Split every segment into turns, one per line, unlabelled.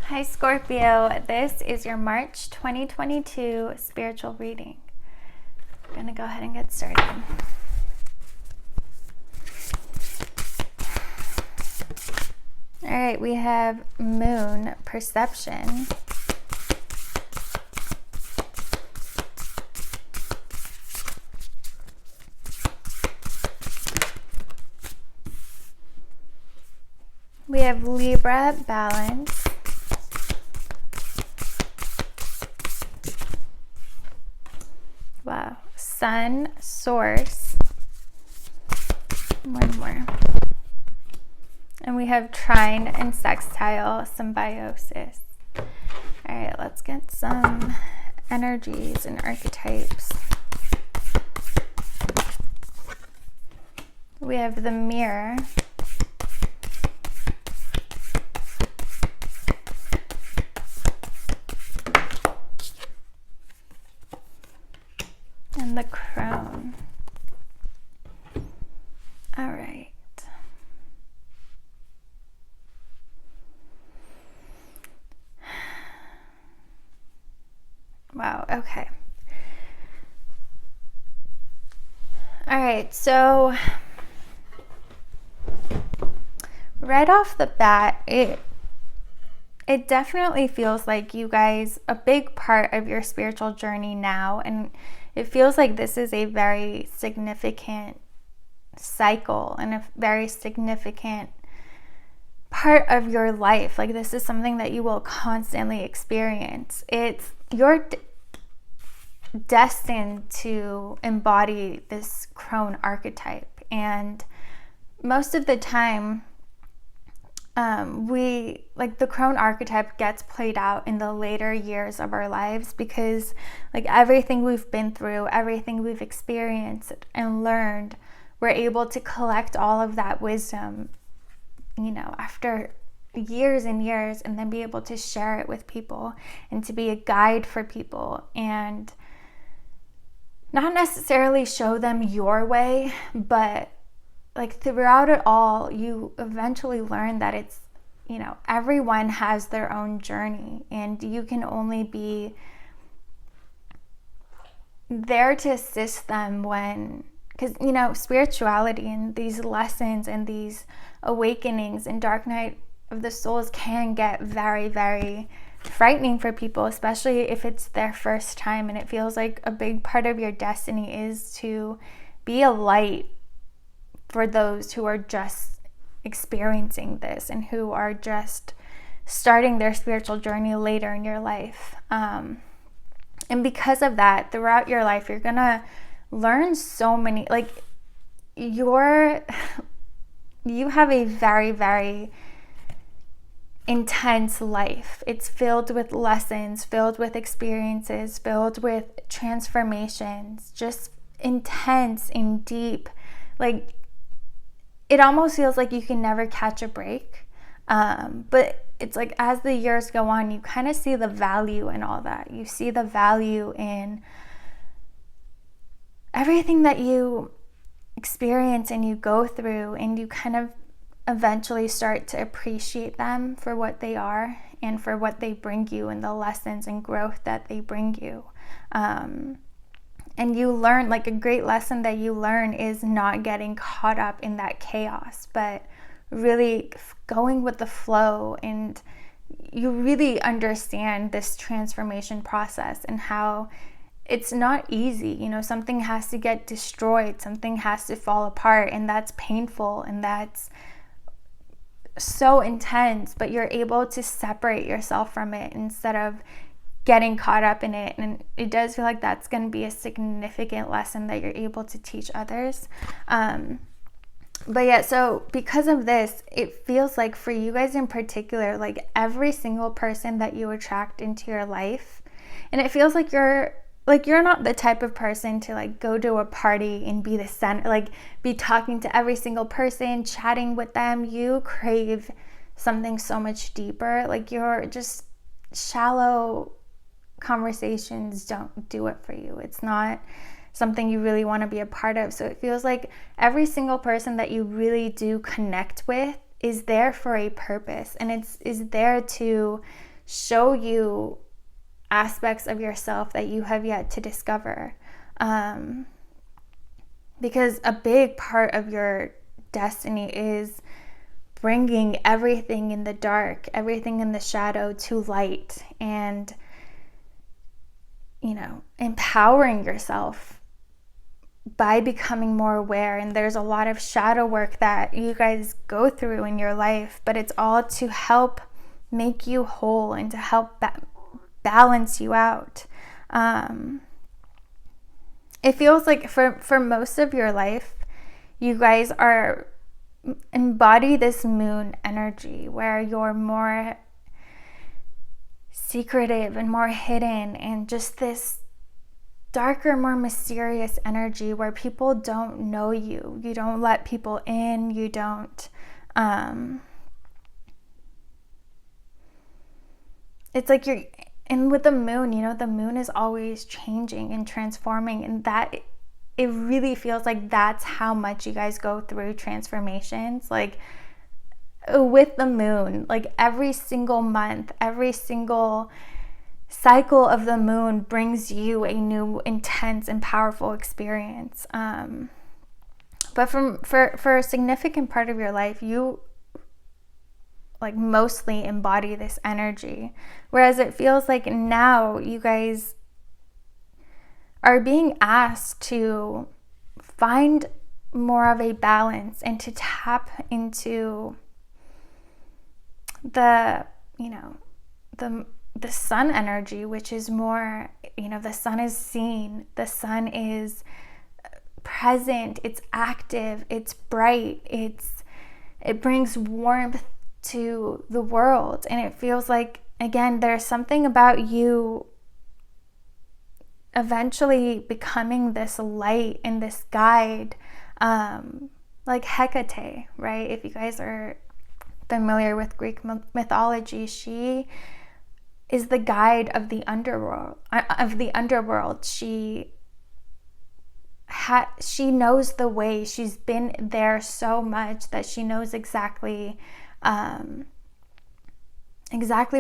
Hi Scorpio, this is your March 2022 spiritual reading. I'm going to go ahead and get started. All right, we have Moon Perception. We have Libra Balance. Wow. Sun Source. One more. And we have Trine and Sextile Symbiosis. All right, let's get some energies and archetypes. We have the Mirror. And the Crone. All right. Wow, okay. All right, so right off the bat, it definitely feels like you guys, a big part of your spiritual journey now, and it feels like this is a very significant cycle and a very significant part of your life. Like, this is something that you will constantly experience. You're destined to embody this crone archetype, and most of the time the crone archetype gets played out in the later years of our lives, because like everything we've been through, everything we've experienced and learned, we're able to collect all of that wisdom, after years and years, and then be able to share it with people and to be a guide for people, and not necessarily show them your way, but like throughout it all, you eventually learn that it's, everyone has their own journey, and you can only be there to assist them because, spirituality and these lessons and these awakenings and dark night of the souls can get very, very frightening for people, especially if it's their first time, and it feels like a big part of your destiny is to be a light for those who are just experiencing this and who are just starting their spiritual journey later in your life. And because of that, throughout your life, you're gonna learn so many, you have a very, very intense life. It's filled with lessons, filled with experiences, filled with transformations, just intense and deep. Like, it almost feels like you can never catch a break. But it's like, as the years go on, you kind of see the value in all that. You see the value in everything that you experience and you go through, and you kind of eventually start to appreciate them for what they are and for what they bring you, and the lessons and growth that they bring you. And you learn, like, a great lesson that you learn is not getting caught up in that chaos, but really going with the flow, and you really understand this transformation process and how it's not easy. Something has to get destroyed, something has to fall apart, and that's painful and that's so intense, but you're able to separate yourself from it instead of getting caught up in it. And it does feel like that's going to be a significant lesson that you're able to teach others. But yeah, so because of this, it feels like for you guys in particular, like every single person that you attract into your life, and it feels like you're not the type of person to like go to a party and be the center, like be talking to every single person, chatting with them. You crave something so much deeper. Like, you're just shallow conversations don't do it for you. It's not something you really want to be a part of. So it feels like every single person that you really do connect with is there for a purpose, and is there to show you aspects of yourself that you have yet to discover. Because a big part of your destiny is bringing everything in the dark, everything in the shadow to light, and, empowering yourself by becoming more aware. And there's a lot of shadow work that you guys go through in your life, but it's all to help make you whole and to help balance you out. It feels like for most of your life, you guys embody this moon energy where you're more secretive and more hidden, and just this darker, more mysterious energy where people don't know you. You don't let people in. You don't. It's like and with the moon, the moon is always changing and transforming, and that it really feels like that's how much you guys go through transformations. Like with the moon, like every single month, every single cycle of the moon brings you a new intense and powerful experience. But for a significant part of your life, you like mostly embody this energy, whereas it feels like now you guys are being asked to find more of a balance and to tap into the sun energy, which is more, the sun is seen, the sun is present, it's active, it's bright, it brings warmth to the world. And it feels like, again, there's something about you eventually becoming this light and this guide, like Hecate, right? If you guys are familiar with Greek mythology, she is the guide of the underworld. She knows the way. She's been there so much that she knows exactly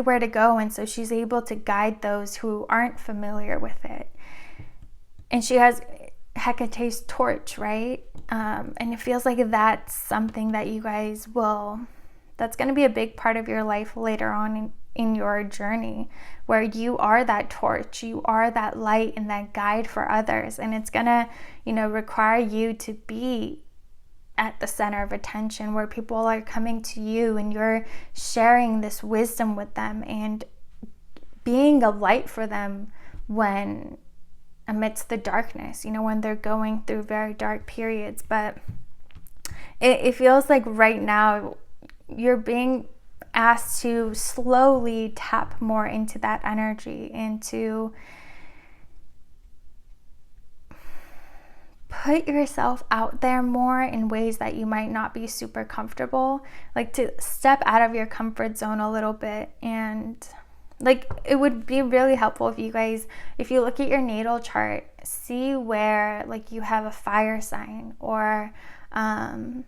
where to go, and so she's able to guide those who aren't familiar with it. And she has Hecate's torch, right? And it feels like that's something that you guys that's going to be a big part of your life later on in your journey, where you are that torch, you are that light and that guide for others. And it's going to, require you to be at the center of attention, where people are coming to you and you're sharing this wisdom with them and being a light for them when amidst the darkness, when they're going through very dark periods. But it feels like right now you're being asked to slowly tap more into that energy and to put yourself out there more in ways that you might not be super comfortable, like to step out of your comfort zone a little bit. And like it would be really helpful if you look at your natal chart, see where like you have a fire sign or an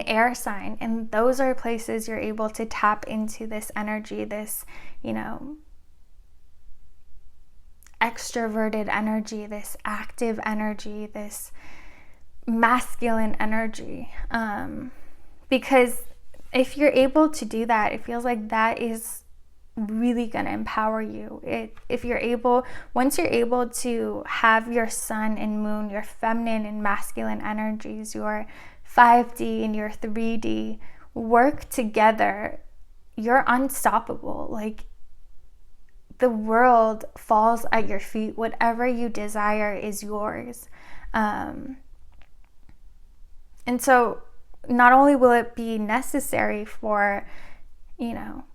air sign, and those are places you're able to tap into this energy, this extroverted energy, this active energy, this masculine energy, because if you're able to do that, it feels like that is really going to empower you. Once you're able to have your sun and moon, your feminine and masculine energies, your 5D and your 3D work together, you're unstoppable. Like the world falls at your feet. Whatever you desire is yours. And so not only will it be necessary for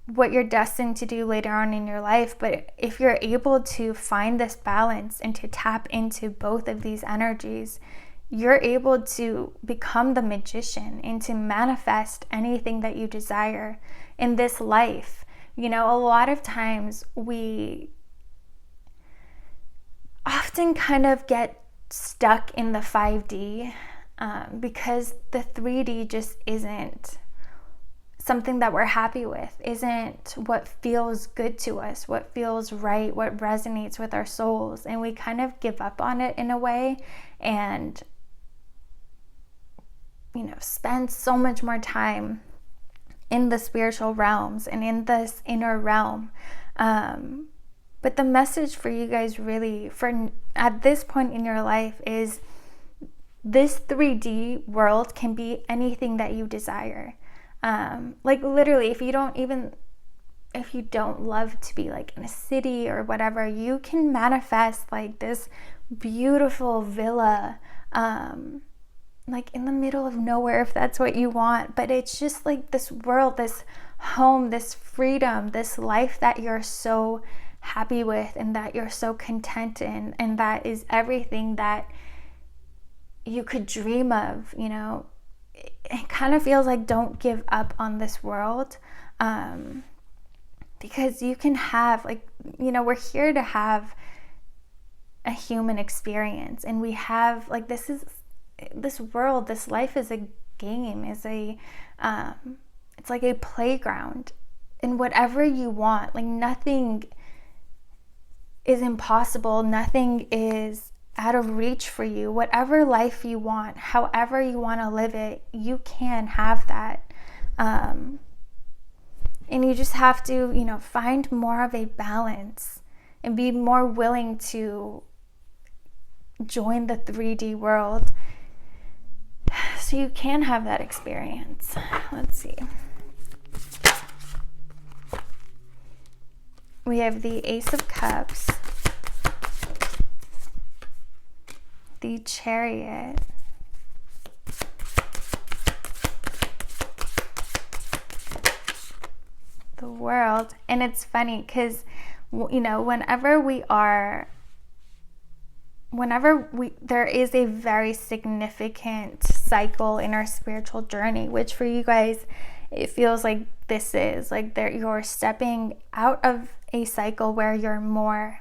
what you're destined to do later on in your life, but if you're able to find this balance and to tap into both of these energies, you're able to become the magician and to manifest anything that you desire in this life. A lot of times we often kind of get stuck in the 5D because the 3D just isn't something that we're happy with, isn't what feels good to us, what feels right, what resonates with our souls. And we kind of give up on it in a way and, spend so much more time in the spiritual realms and in this inner realm. But the message for you guys really, for at this point in your life, is this 3D world can be anything that you desire. Like literally, if you don't love to be like in a city or whatever, you can manifest like this beautiful villa, like in the middle of nowhere, if that's what you want. But it's just like this world, this home, this freedom, this life that you're so happy with and that you're so content in, and that is everything that you could dream of. It kind of feels like, don't give up on this world, because you can have, we're here to have a human experience, and we have this world, this life is a game, it's like a playground, and whatever you want, nothing is impossible, nothing is out of reach for you. Whatever life you want, however you want to live it, you can have that. And you just have to, find more of a balance and be more willing to join the 3D world so you can have that experience. Let's see. We have the Ace of Cups, the Chariot, the World. And it's funny because, there is a very significant cycle in our spiritual journey, which for you guys, it feels like this is like you're stepping out of a cycle where you're more,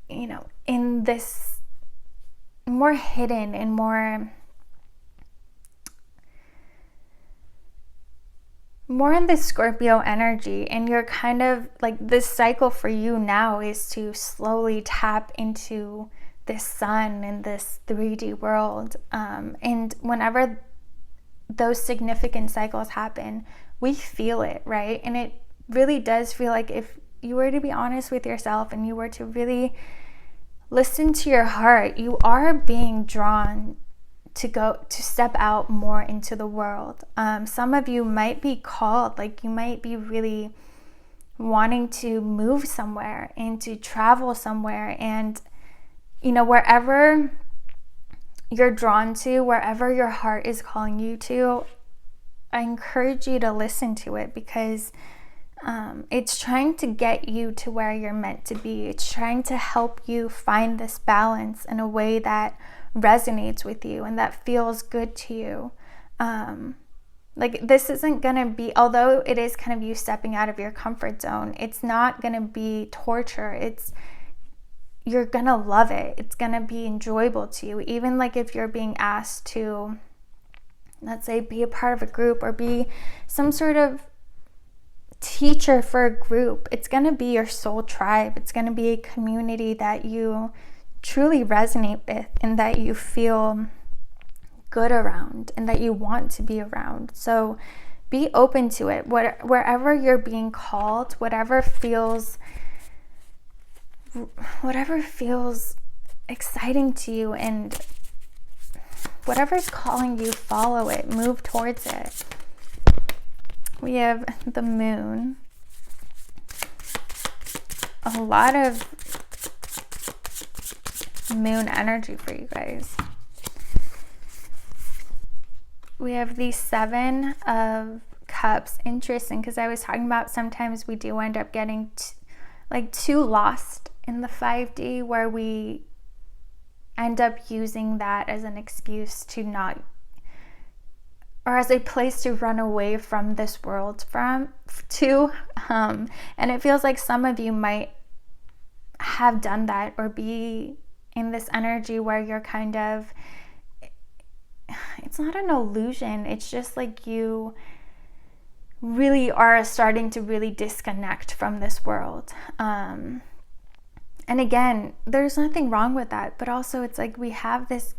in this more hidden and more in this Scorpio energy, and you're kind of like, this cycle for you now is to slowly tap into this sun and this 3D world, and whenever those significant cycles happen, we feel it, right? And it really does feel like, if you were to be honest with yourself and you were to really listen to your heart, you are being drawn to step out more into the world. Some of you might be called, you might be really wanting to move somewhere and to travel somewhere, and wherever you're drawn to, wherever your heart is calling you to, I encourage you to listen to it, because it's trying to get you to where you're meant to be. It's trying to help you find this balance in a way that resonates with you and that feels good to you. This isn't gonna be, although it is kind of you stepping out of your comfort zone, it's not gonna be torture. You're gonna love it. It's gonna be enjoyable to you. Even if you're being asked to, let's say, be a part of a group or be some sort of teacher for a group, it's gonna be your soul tribe. It's gonna be a community that you truly resonate with and that you feel good around and that you want to be around. So be open to it. Wherever you're being called, whatever feels exciting to you, and whatever's calling you, follow it, move towards it. We have the Moon. A lot of Moon energy for you guys. We have the Seven of Cups. Interesting, because I was talking about sometimes we do end up getting too lost in the 5D, where we end up using that as an excuse to not, or as a place to run away from this world and it feels like some of you might have done that, or be in this energy where you're kind of, it's not an illusion, it's just you really are starting to really disconnect from this world. And again, there's nothing wrong with that, but also it's like we have this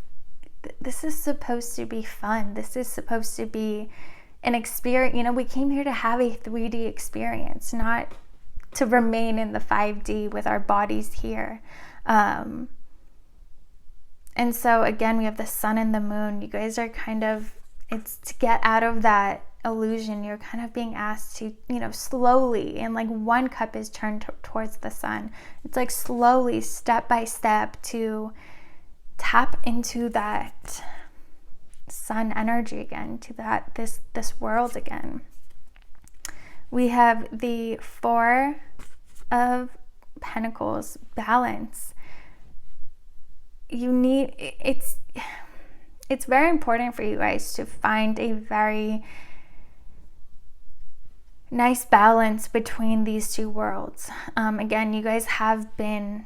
is supposed to be fun. This is supposed to be an experience. You know, we came here to have a 3D experience, not to remain in the 5D with our bodies here. And so again, we have the sun and the moon. You guys are kind of, it's to get out of that illusion. You're kind of being asked to, you know, slowly, and like one cup is turned towards the sun. It's like slowly, step by step, to tap into that sun energy again, to that this world again. We have the Four of Pentacles, balance. It's very important for you guys to find a very nice balance between these two worlds. Again, you guys have been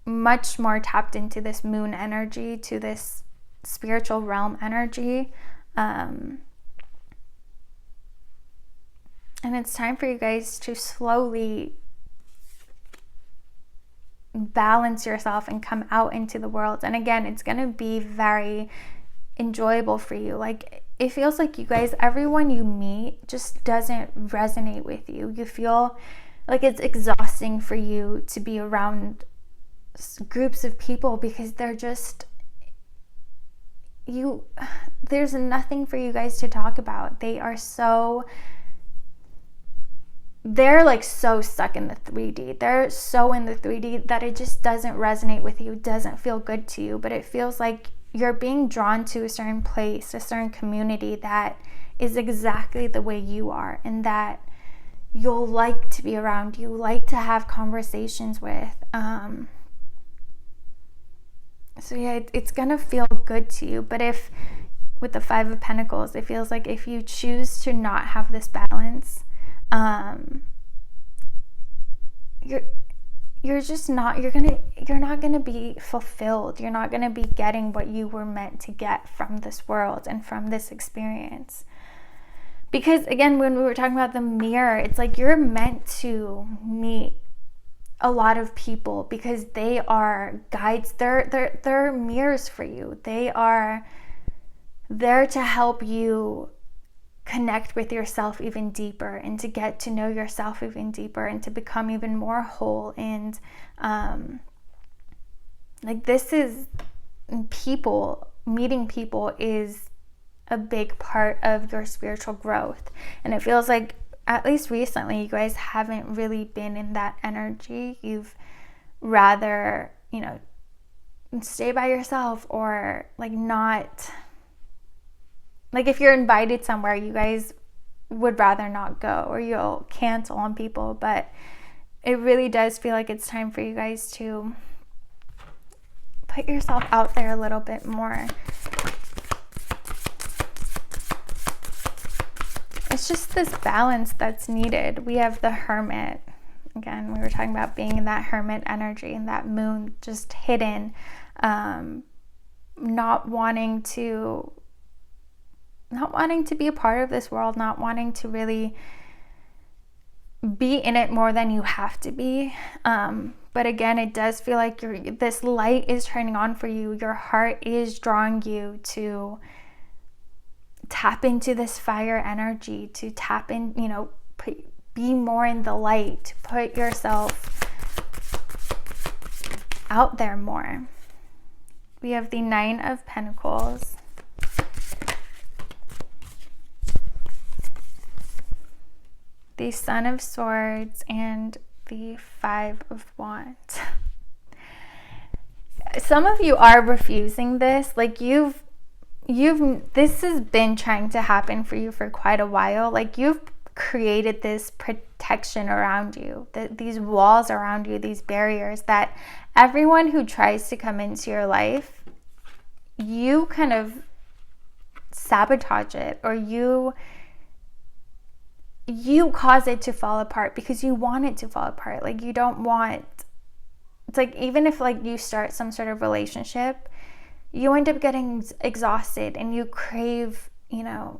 much more tapped into this moon energy, to this spiritual realm energy. And it's time for you guys to slowly balance yourself and come out into the world. And again, it's going to be very enjoyable for you. Like, it feels like you guys, everyone you meet just doesn't resonate with you. You feel like it's exhausting for you to be around groups of people because they're just, there's nothing for you guys to talk about. They're like so stuck in the 3D. They're so in the 3D that it just doesn't resonate with you, doesn't feel good to you. But it feels like you're being drawn to a certain place, a certain community that is exactly the way you are, and that you'll like to be around, you like to have conversations with. So yeah, it's gonna feel good to you. But if, with the Five of Pentacles, it feels like if you choose to not have this balance, you're not gonna be fulfilled. You're not gonna be getting what you were meant to get from this world and from this experience. Because again, when we were talking about the mirror, it's like you're meant to meet a lot of people because they are guides. They're mirrors for you. They are there to help you connect with yourself even deeper, and to get to know yourself even deeper, and to become even more whole. And like, this is meeting people is a big part of your spiritual growth. And it feels like, at least recently, you guys haven't really been in that energy. You've rather, you know, stay by yourself, or like not, like if you're invited somewhere, you guys would rather not go, or you'll cancel on people. But it really does feel like it's time for you guys to put yourself out there a little bit more. It's just this balance that's needed. We have the Hermit. Again, we were talking about being in that Hermit energy, and that moon just hidden, not wanting to be a part of this world, not wanting to really be in it more than you have to be. But again, it does feel like this light is turning on for you. Your heart is drawing you to tap into this fire energy, to tap in, you know, be more in the light, to put yourself out there more. We have the Nine of Pentacles, the Son of Swords, and the Five of Wands. Some of you are refusing this. Like, this has been trying to happen for you for quite a while. Like, you've created this protection around you, these walls around you, these barriers, that everyone who tries to come into your life, you kind of sabotage it, or you cause it to fall apart because you want it to fall apart. Like, you don't want, it's like, even if like you start some sort of relationship, you end up getting exhausted and you crave, you know,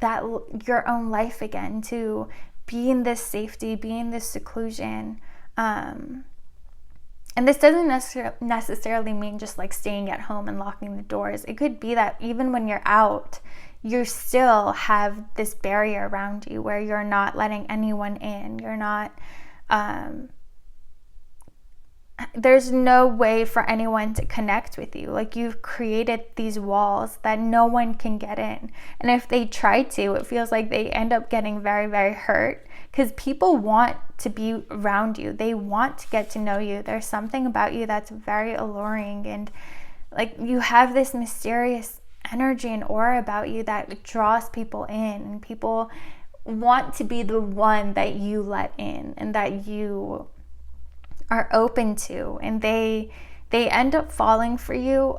that your own life again, to be in this safety, be in this seclusion. And this doesn't necessarily mean just like staying at home and locking the doors. It could be that even when you're out, you still have this barrier around you where you're not letting anyone in. You're not, there's no way for anyone to connect with you. Like, you've created these walls that no one can get in. And if they try to, it feels like they end up getting very, very hurt, because people want to be around you. They want to get to know you. There's something about you that's very alluring, and like, you have this mysterious energy and aura about you that draws people in, and people want to be the one that you let in and that you are open to, and they end up falling for you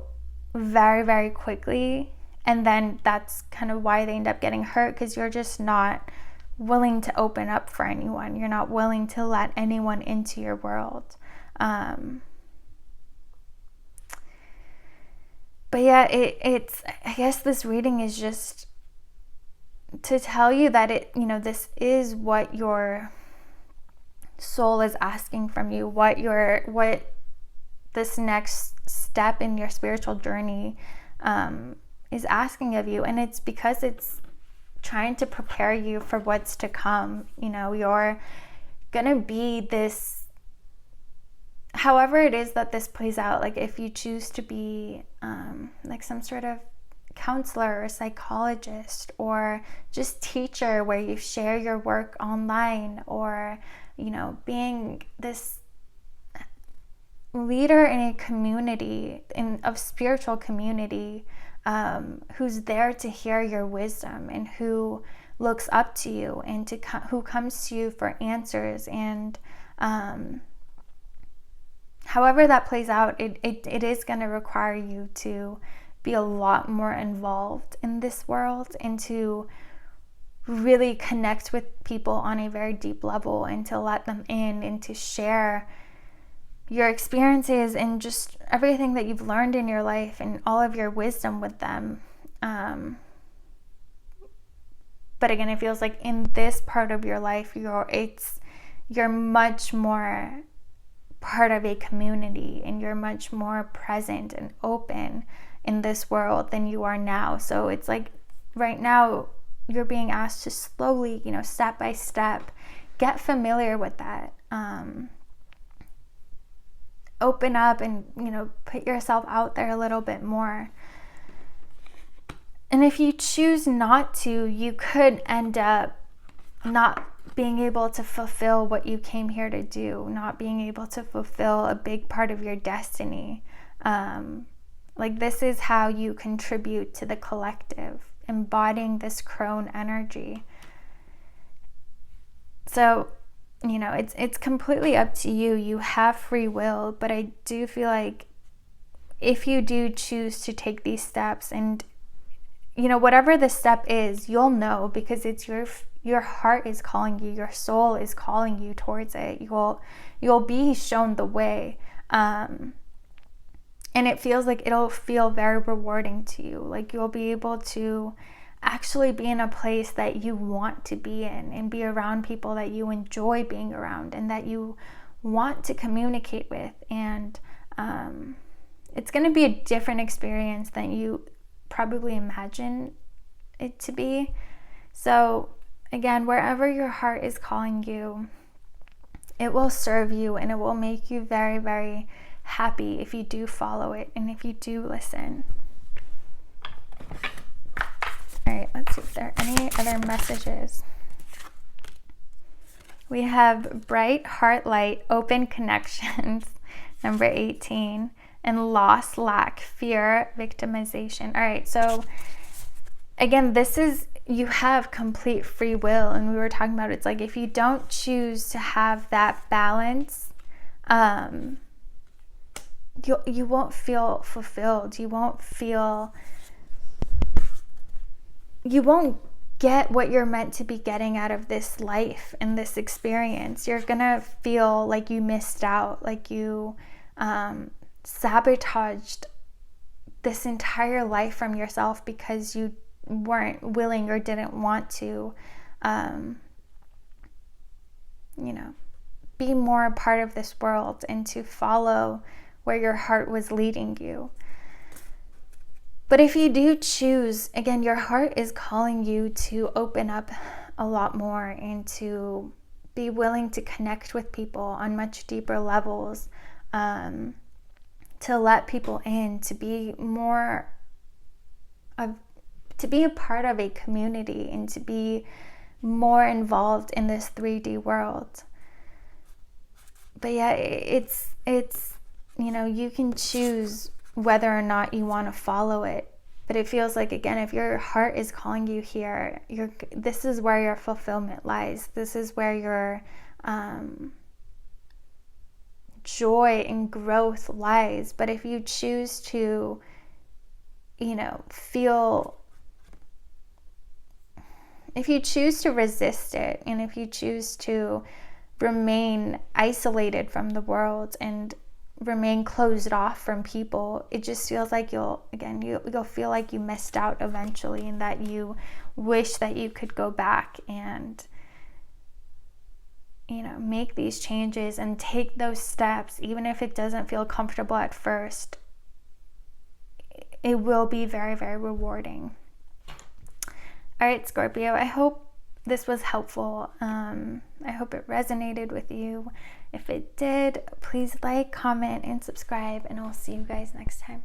very, very quickly. And then that's kind of why they end up getting hurt, because you're just not willing to open up for anyone. You're not willing to let anyone into your world. But yeah, it's, I guess this reading is just to tell you that this is what your soul is asking from you, what this next step in your spiritual journey is asking of you. And it's because it's trying to prepare you for what's to come. You're gonna be this, however it is that this plays out. Like, if you choose to be like some sort of counselor or psychologist or just teacher, where you share your work online, or being this leader in a community, of spiritual community, who's there to hear your wisdom, and who looks up to you, and who comes to you for answers. And however that plays out, it is going to require you to be a lot more involved in this world, and to really connect with people on a very deep level, and to let them in, and to share your experiences and just everything that you've learned in your life and all of your wisdom with them. But again, it feels like in this part of your life, you're much more part of a community, and you're much more present and open in this world than you are now. So it's like right now you're being asked to slowly, step by step, get familiar with that. Open up and, put yourself out there a little bit more. And if you choose not to, you could end up not being able to fulfill what you came here to do, not being able to fulfill a big part of your destiny. Like, this is how you contribute to the collective, embodying this crone energy. So, it's completely up to you. You have free will, but I do feel like if you do choose to take these steps, and whatever the step is, you'll know, because it's your heart is calling you, your soul is calling you towards it. You'll be shown the way, and it feels like it'll feel very rewarding to you. Like, you'll be able to actually be in a place that you want to be in, and be around people that you enjoy being around, and that you want to communicate with. And it's going to be a different experience than you probably imagine it to be. So again, wherever your heart is calling you, it will serve you, and it will make you very, very happy if you do follow it, and if you do listen. All right, let's see if there are any other messages. We have bright heart light, open connections, number 18, and loss, lack, fear, victimization. All right, so again, you have complete free will, and we were talking about it's like, if you don't choose to have that balance, you won't feel fulfilled. You won't get what you're meant to be getting out of this life and this experience. You're gonna feel like you missed out, like you sabotaged this entire life from yourself, because you weren't willing or didn't want to, be more a part of this world and to follow where your heart was leading you. But if you do choose, again, your heart is calling you to open up a lot more and to be willing to connect with people on much deeper levels, to let people in, to be a part of a community and to be more involved in this 3D world. But yeah, it's you can choose whether or not you want to follow it. But it feels like, again, if your heart is calling you here, this is where your fulfillment lies. This is where your joy and growth lies. But if you choose to, if you choose to resist it, and if you choose to remain isolated from the world and remain closed off from people, it just feels like you'll feel like you missed out eventually, and that you wish that you could go back and make these changes and take those steps. Even if it doesn't feel comfortable at first, it will be very, very rewarding. All right, Scorpio, I hope this was helpful. I hope it resonated with you. If it did, please like, comment, and subscribe, and I'll see you guys next time.